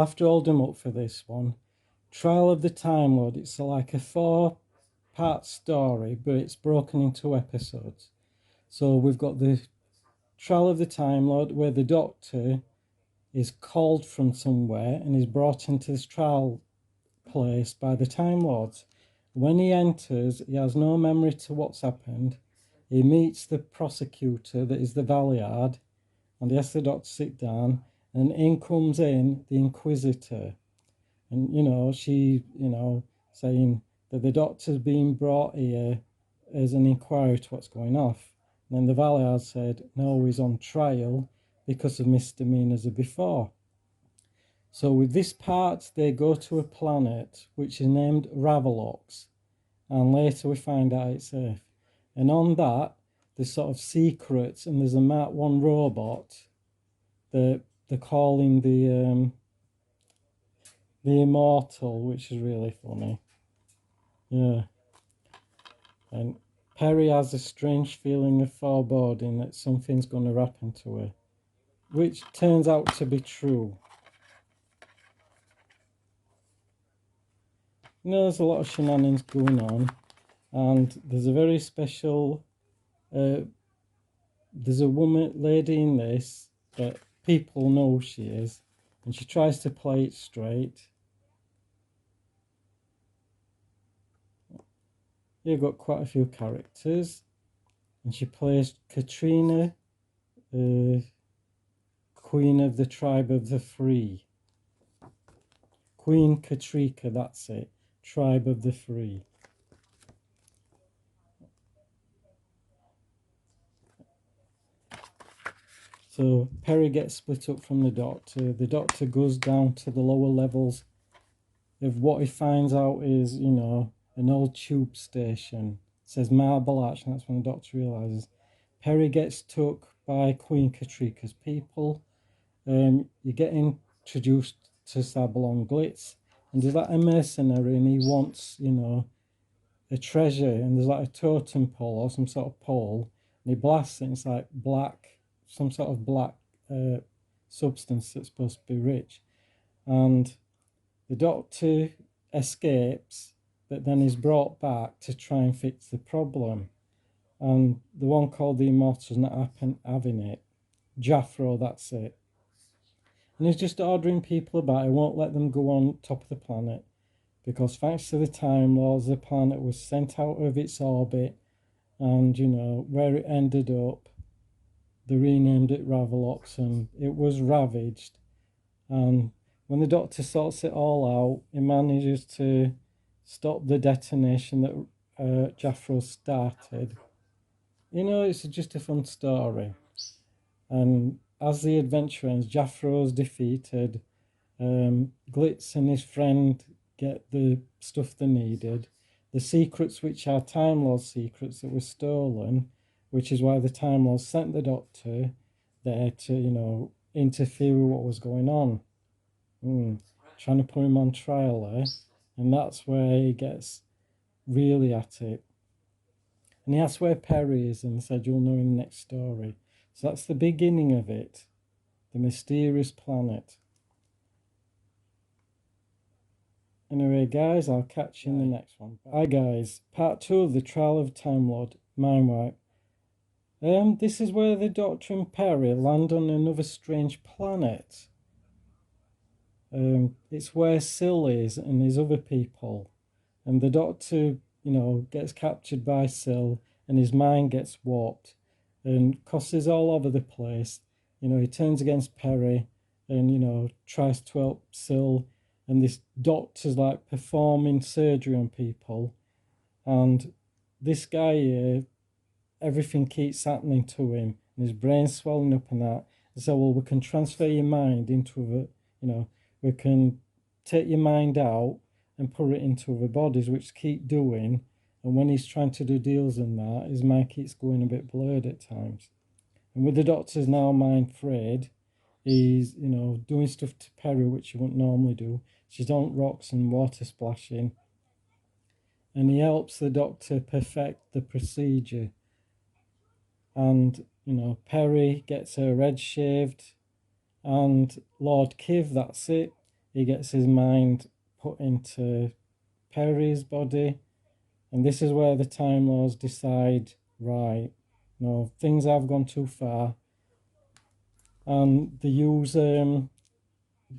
I'll have to hold them up for this one. Trial of the Time Lord. It's like a 4-part story, but it's broken into episodes. So we've got the Trial of the Time Lord, where the Doctor is called from somewhere and is brought into this trial place by the Time Lords. When he enters, he has no memory to what's happened. He meets the prosecutor, that is the Valeyard, and he asks the Doctor to sit down, and in comes in the Inquisitor. And, she, saying that the Doctor's being brought here as an inquiry to what's going off. And then the Valeyard said, no, he's on trial because of misdemeanors of before. So with this part, they go to a planet which is named Ravolox, and later we find out it's Earth. And on that, there's sort of secrets, and there's a Mark 1 robot that they're calling the Immortal, which is really funny. Yeah. And Perry has a strange feeling of foreboding that something's going to happen to her, which turns out to be true. There's a lot of shenanigans going on, and there's a very special, there's a lady in this that people know she is, and she tries to play it straight. You've got quite a few characters, and she plays Katrina, Queen of the Tribe of the Free. Queen Katrika, that's it. Tribe of the Free. So Perry gets split up from the Doctor. The Doctor goes down to the lower levels of what he finds out is, an old tube station. It says Marble Arch, and that's when the Doctor realises. Perry gets took by Queen Katrika's people. You get introduced to Sabalon Glitz, and there's like a mercenary, and he wants, a treasure, and there's like a totem pole or some sort of pole, and he blasts it, and it's like black, some sort of black substance that's supposed to be rich. And the Doctor escapes, but then is brought back to try and fix the problem. And the one called the Immortal's not having it. Jaffro, that's it. And he's just ordering people about. He won't let them go on top of the planet, because thanks to the Time Lords, the planet was sent out of its orbit, and, where it ended up, they renamed it Ravolox, and it was ravaged. And when the Doctor sorts it all out, he manages to stop the detonation that Jaffro started. It's just a fun story. And as the adventure ends, Jaffro's defeated. Glitz and his friend get the stuff they needed. The secrets, which are Time Lord secrets that were stolen, which is why the Time Lords sent the Doctor there to, interfere with what was going on. Trying to put him on trial there. And that's where he gets really at it. And he asked where Perry is, and said, you'll know in the next story. So that's the beginning of it. The Mysterious Planet. Anyway, guys, I'll catch you in the next one. Bye, guys. Part 2 of the Trial of Time Lord, Mindwarp. This is where the Doctor and Perry land on another strange planet. It's where Syl is and his other people. And the Doctor, gets captured by Syl, and his mind gets warped. And causes all over the place. He turns against Perry and, tries to help Syl. And this Doctor's like performing surgery on people. And this guy here, everything keeps happening to him. And his brain's swelling up and that. And so, well, we can transfer your mind into we can take your mind out and put it into other bodies, which keep doing. And when he's trying to do deals and that, his mind keeps going a bit blurred at times. And with the Doctor's now mind frayed, he's, doing stuff to Perry, which he wouldn't normally do. She's on rocks and water splashing. And he helps the Doctor perfect the procedure. And, Perry gets her head shaved. And Lord Kiv, that's it. he gets his mind put into Perry's body, and this is where the Time Lords decide, right, no, things have gone too far, and they use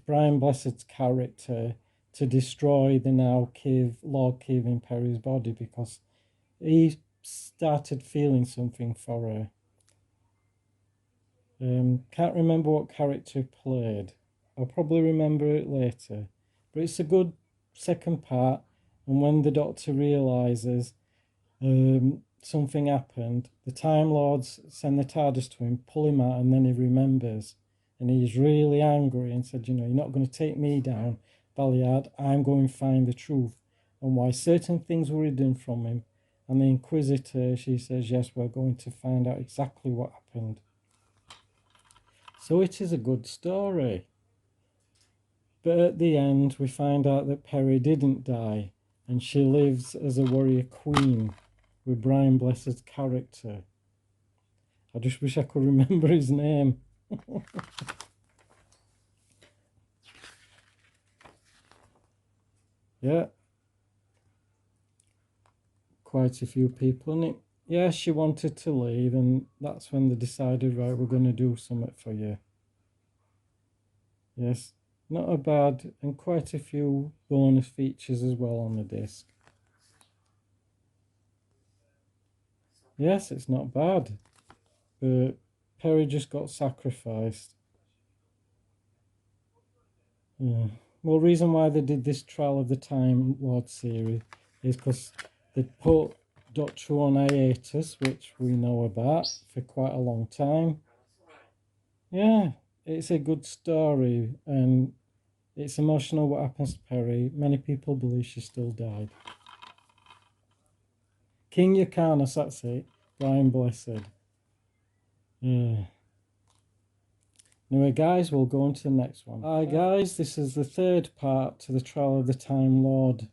Brian Blessed's character to destroy the now Lord Kievan Perry's body because he started feeling something for her. Can't remember what character he played. I'll probably remember it later. But it's a good second part, and when the Doctor realises something happened, the Time Lords send the TARDIS to him, pull him out, and then he remembers. And he's really angry and said, you know, you're not going to take me down, Valeyard. I'm going to find the truth and why certain things were hidden from him. And the Inquisitor, she says, yes, we're going to find out exactly what happened. So it is a good story. But at the end, we find out that Perry didn't die, and she lives as a warrior queen with Brian Blessed's character. I just wish I could remember his name. Yeah. Quite a few people. And yeah, she wanted to leave, and that's when they decided, right, we're going to do something for you. Yes, not a bad, and quite a few bonus features as well on the disc. Yes, it's not bad. But Perry just got sacrificed. Yeah. Well, the reason why they did this Trial of the Time Lord series is because they put Doctor on hiatus, which we know about for quite a long time. Yeah, it's a good story, and it's emotional what happens to Perry. Many people believe she still died. King Yukanos, that's it. Brian Blessed. Yeah. Anyway, guys, we'll go on to the next one. Hi, guys. This is the third part to the Trial of the Time Lord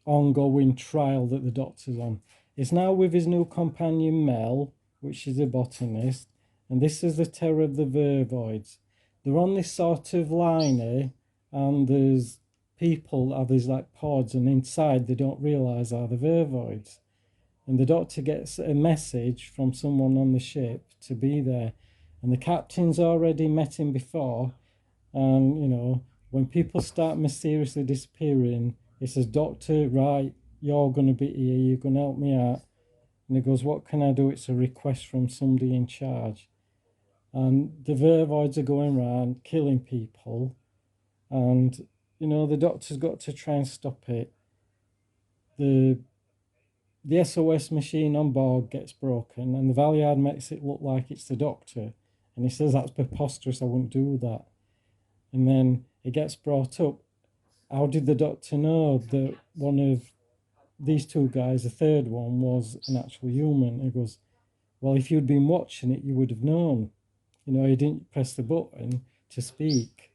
ongoing trial that the Doctor's on. He's now with his new companion, Mel, which is a botanist, and this is the terror of the Vervoids. They're on this sort of liner, and there's people have these like pods, and inside they don't realise are the Vervoids. And the Doctor gets a message from someone on the ship to be there. And the captain's already met him before. And, you know, when people start mysteriously disappearing, he says, Doctor, right, you're going to be here. You're going to help me out. And he goes, what can I do? It's a request from somebody in charge. And the Vervoids are going around killing people. And, you know, the Doctor's got to try and stop it. The SOS machine on board gets broken, and the Valeyard makes it look like it's the Doctor. And he says, that's preposterous, I wouldn't do that. And then it gets brought up, how did the Doctor know that one of these two guys, the third one, was an actual human? He goes, well, if you'd been watching it, you would have known. You know, he didn't press the button to speak.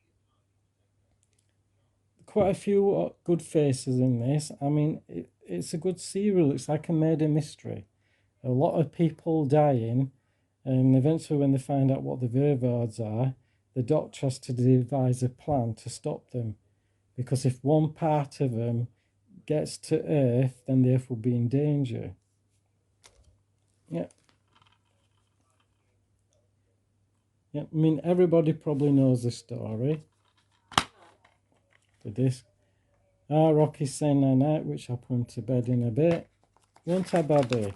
Quite a few good faces in this. I mean, it's a good serial. It's like a murder mystery. A lot of people dying, and eventually when they find out what the Vervoids are, the Doctor has to devise a plan to stop them. Because if one part of them gets to Earth, then the Earth will be in danger. Yeah. Yeah, I mean, everybody probably knows the story. The disc. Rocky's saying night, which I'll put him to bed in a bit. Won't I, Babby?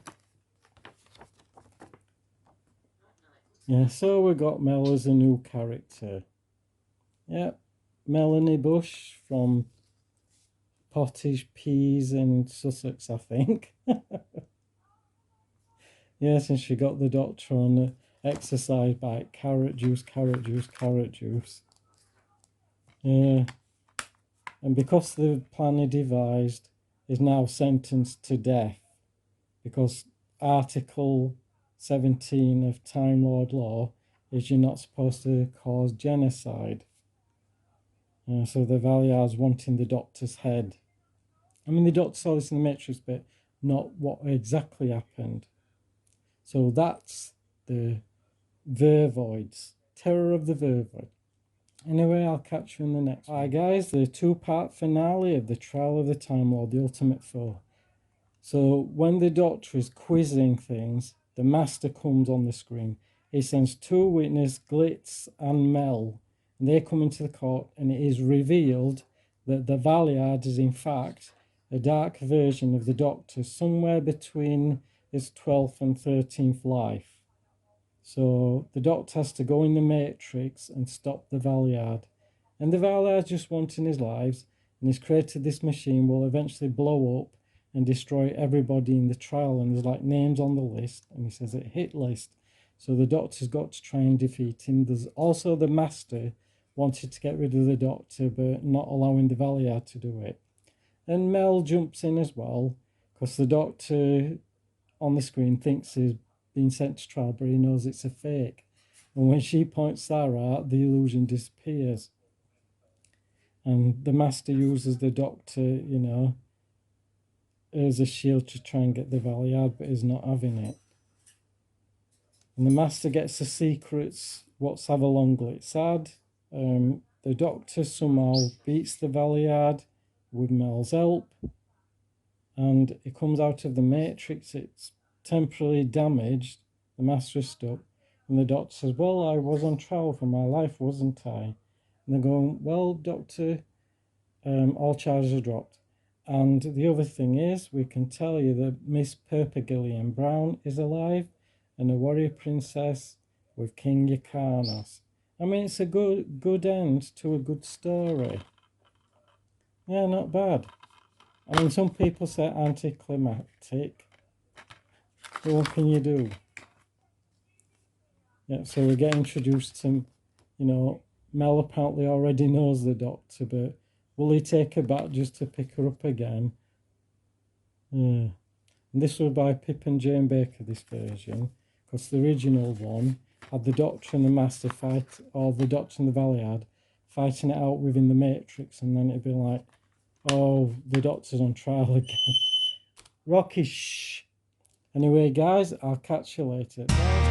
Yeah, so we got Mel as a new character. Yep, Melanie Bush from Pottage Peas in Sussex, I think. Yes, and she got the Doctor on the exercise bike. Carrot juice, carrot juice, carrot juice. Yeah. And because the plan he devised is now sentenced to death, because Article 17 of Time Lord law is you're not supposed to cause genocide. So the Valeyard's wanting the Doctor's head. I mean, the Doctor saw this in the Matrix, but not what exactly happened. So that's the Vervoids, Terror of the Vervoid. Anyway, I'll catch you in the next one. Hi guys, the two-part finale of the Trial of the Time Lord, the Ultimate Foe. So when the Doctor is quizzing things, the Master comes on the screen. He sends two witnesses, Glitz and Mel, and they come into the court, and it is revealed that the Valeyard is in fact a dark version of the Doctor, somewhere between his 12th and 13th life. So the Doctor has to go in the Matrix and stop the Valeyard. And the Valeyard just wanting his lives, and he's created this machine will eventually blow up and destroy everybody in the trial. And there's like names on the list, and he says it hit list. So the Doctor's got to try and defeat him. There's also the Master wanted to get rid of the Doctor, but not allowing the Valeyard to do it. And Mel jumps in as well, because the Doctor on the screen thinks he's been sent to trial, but he knows it's a fake. And when she points that out, the illusion disappears. And the Master uses the Doctor, you know, as a shield to try and get the Valeyard, but is not having it. And the Master gets the secrets, what's Avalon Glitz had. The Doctor somehow beats the Valeyard with Mel's help. And it comes out of the Matrix, it's temporarily damaged, the Master is stuck, and the Doctor says, well, I was on trial for my life, wasn't I? And they're going, well, Doctor, all charges are dropped. And the other thing is, we can tell you that Miss Perpigillion Brown is alive, and a warrior princess with King Yrcanos. I mean, it's a good end to a good story. Yeah, not bad. I mean, some people say anticlimactic. So what can you do? Yeah, so we get introduced to, you know, Mel apparently already knows the Doctor, but will he take her back just to pick her up again? And this was by Pip and Jane Baker, this version, because the original one had the Doctor and the Master fight, or the Doctor and the Valeyard fighting it out within the Matrix, and then it'd be like, oh, the Doctor's on trial again. Rocky, shh. Anyway, guys, I'll catch you later. Bye.